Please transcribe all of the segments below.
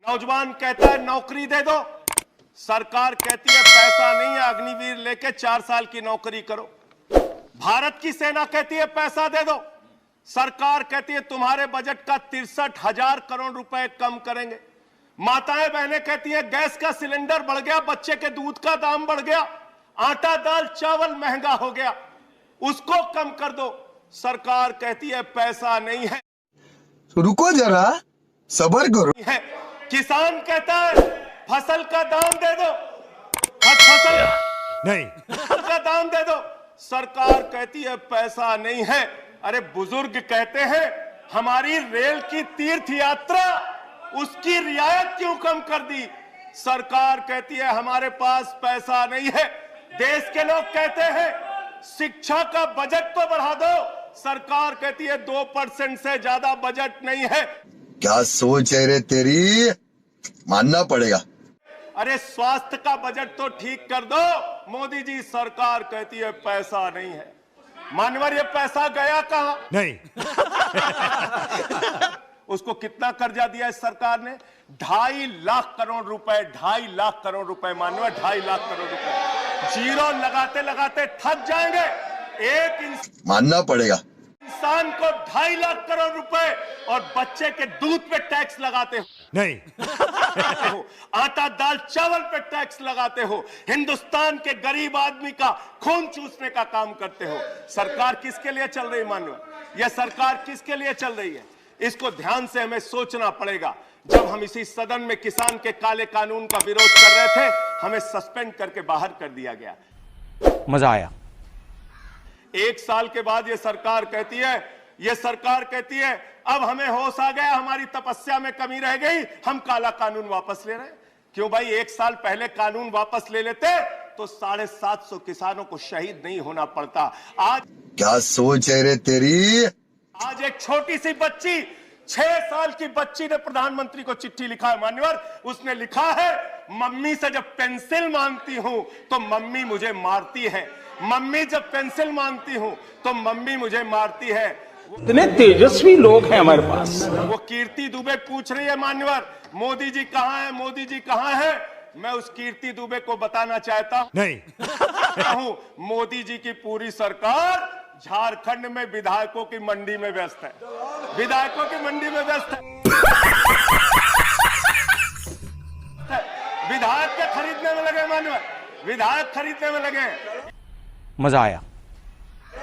नौजवान कहता है नौकरी दे दो, सरकार कहती है पैसा नहीं है, अग्निवीर लेके 4 साल की नौकरी करो। भारत की सेना कहती है पैसा दे दो, सरकार कहती है तुम्हारे बजट का 63,000 करोड़ रुपए कम करेंगे। माताएं बहनें कहती हैं गैस का सिलेंडर बढ़ गया, बच्चे के दूध का दाम बढ़ गया, आटा दाल चावल महंगा हो गया, उसको कम कर दो, सरकार कहती है पैसा नहीं है। रुको जरा, सब्र करो। है किसान कहता है फसल का दाम दे दो, फसल का दाम दे दो, सरकार कहती है पैसा नहीं है। अरे बुजुर्ग कहते हैं हमारी रेल की तीर्थ यात्रा, उसकी रियायत क्यों कम कर दी, सरकार कहती है हमारे पास पैसा नहीं है। देश के लोग कहते हैं शिक्षा का बजट तो बढ़ा दो, सरकार कहती है 2% से ज्यादा बजट नहीं है। क्या सोच है रे तेरी, मानना पड़ेगा। अरे स्वास्थ्य का बजट तो ठीक कर दो, मोदी जी, सरकार कहती है पैसा नहीं है। मानवर ये पैसा गया कहां? नहीं। उसको कितना कर्जा दिया इस सरकार ने? 2.5 लाख करोड़ रुपए, 2.5 लाख करोड़ रुपए मानवर, 2.5 लाख करोड़ रुपए। जीरो लगाते लगाते थक जाएंगे। एक मानना पड़ेगा। इंसान को 2.5 लाख करोड़ रुपए और बच्चे के दूध पे टैक्स लगाते हो, नहीं। आटा दाल चावल पे टैक्स लगाते हो, हिंदुस्तान के गरीब आदमी का खून चूसने का काम करते हो। सरकार किसके लिए चल रही मानव? यह सरकार किसके लिए चल रही है? इसको ध्यान से हमें सोचना पड़ेगा। जब हम इसी सदन में किसान के काले कानून का विरोध कर रहे थे, हमें सस्पेंड करके बाहर कर दिया गया। मजा आया। 1 साल के बाद ये सरकार कहती है अब हमें होश आ गया, हमारी तपस्या में कमी रह गई, हम काला कानून वापस ले रहे हैं। क्यों भाई? 1 साल पहले कानून वापस ले लेते तो 750 किसानों को शहीद नहीं होना पड़ता। आज क्या सोच है रे तेरी। आज एक छोटी सी बच्ची, 6 साल की बच्ची ने प्रधानमंत्री को चिट्ठी लिखा है मान्यवर। उसने लिखा है मम्मी से जब पेंसिल मांगती हूं तो मम्मी मुझे मारती है, मम्मी जब पेंसिल मांगती हूं तो मम्मी मुझे मारती है। इतने तेजस्वी लोग हैं हमारे पास। वो कीर्ति दुबे पूछ रही है मान्यवर मोदी जी कहां है, मोदी जी कहां है? मैं उस कीर्ति दुबे को बताना चाहता हूं मोदी जी की पूरी सरकार झारखंड में विधायकों की मंडी में व्यस्त है, विधायकों की मंडी में व्यस्त है। विधायक के खरीदने में लगे मान्यवर, विधायक खरीदने में लगे। मजा आया।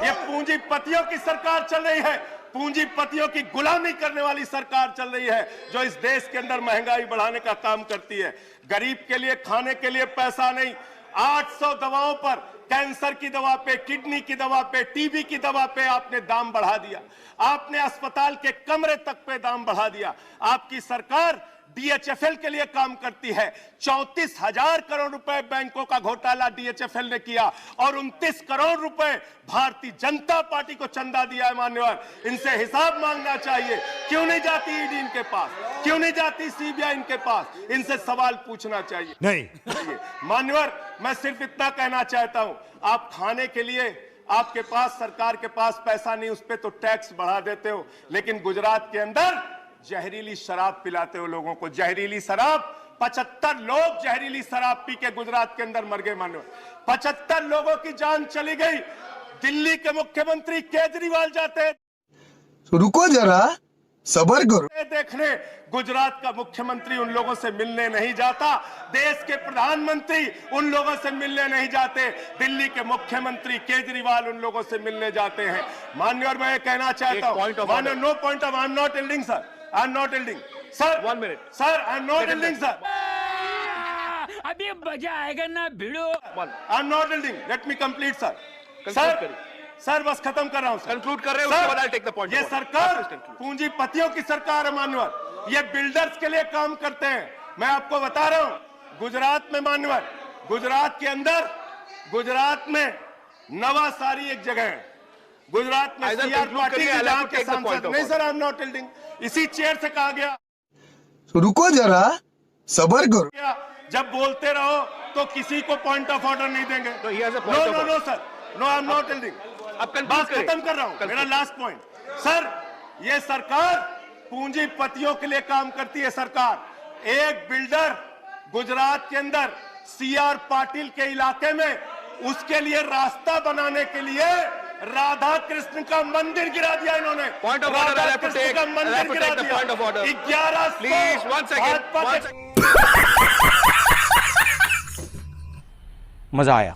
ये पूंजीपतियों की सरकार चल रही है, पूंजीपतियों की गुलामी करने वाली सरकार चल रही है, जो इस देश के अंदर महंगाई बढ़ाने का काम करती है। गरीब के लिए खाने के लिए पैसा नहीं, 800 दवाओं पर, कैंसर की दवा पे, किडनी की दवा पे, टीबी की दवा पे आपने दाम बढ़ा दिया। आपने अस्पताल के कमरे तक पे दाम बढ़ा दिया। आपकी सरकार डीएचएफएल के लिए काम करती है। 34,000 करोड़ रुपए बैंकों का घोटाला डीएचएफएल ने किया और 29 करोड़ रुपए भारतीय जनता पार्टी को चंदा दिया है मान्यवर। इनसे हिसाब मांगना चाहिए। क्यों नहीं जाती ईडी इनके पास? क्यों नहीं जाती सीबीआई इनके पास? इनसे सवाल पूछना चाहिए। नहीं। मान्यवर, मैं सिर्फ इतना कहना चाहता हूं, आप खाने के लिए आपके पास, सरकार के पास पैसा नहीं, उस पर तो टैक्स बढ़ा देते हो, लेकिन गुजरात के अंदर जहरीली शराब पिलाते हो लोगों को। जहरीली शराब, 75 लोग जहरीली शराब पी के गुजरात के अंदर मर गए मानो। 75 लोगों की जान चली गई। दिल्ली के मुख्यमंत्री केजरीवाल जाते, रुको जरा, सब्र करो। देखने गुजरात का मुख्यमंत्री उन लोगों से मिलने नहीं जाता, देश के प्रधानमंत्री उन लोगों से मिलने नहीं जाते, दिल्ली के मुख्यमंत्री केजरीवाल उन लोगों से मिलने जाते हैं। माननीय, मैं कहना चाहता हूं, माननीय, no point of, I am not yielding sir, I am not yielding sir, 1 minute sir, I am not yielding sir. अभी मजा आएगा ना भिड़ो। I am not yielding, let me complete sir. Sir बस खत्म कर रहा हूं, कंक्लूड कर रहे हो। ये सरकार पूंजीपतियों की सरकार है मान्यवर, ये बिल्डर्स के लिए काम करते हैं। मैं आपको बता रहा हूं, गुजरात में मान्यवर, गुजरात के अंदर, गुजरात में नवासारी एक जगह है, गुजरात में सीआर पार्टी के सांसद। नहीं सर, आई एम नॉट एल्डिंग, इसी चेयर से कहा गया। रुको जरा, सब्र करो। जब बोलते रहो तो किसी को पॉइंट ऑफ ऑर्डर नहीं देंगे। No sir, no, I am not yielding. अब बात खत्म कर रहा हूं, मेरा लास्ट पॉइंट। सर, ये सरकार पूंजीपतियों के लिए काम करती है। सरकार एक बिल्डर गुजरात के अंदर सीआर पाटिल के इलाके में उसके लिए रास्ता बनाने के लिए राधा कृष्ण का मंदिर गिरा दिया इन्होंने। Point of order, Radha I'll have to Krishna take- का I'll मंदिर have to गिरा take the दिया। point of order. 1100 Please, one second, Bhajpa one के- second. मजा आया।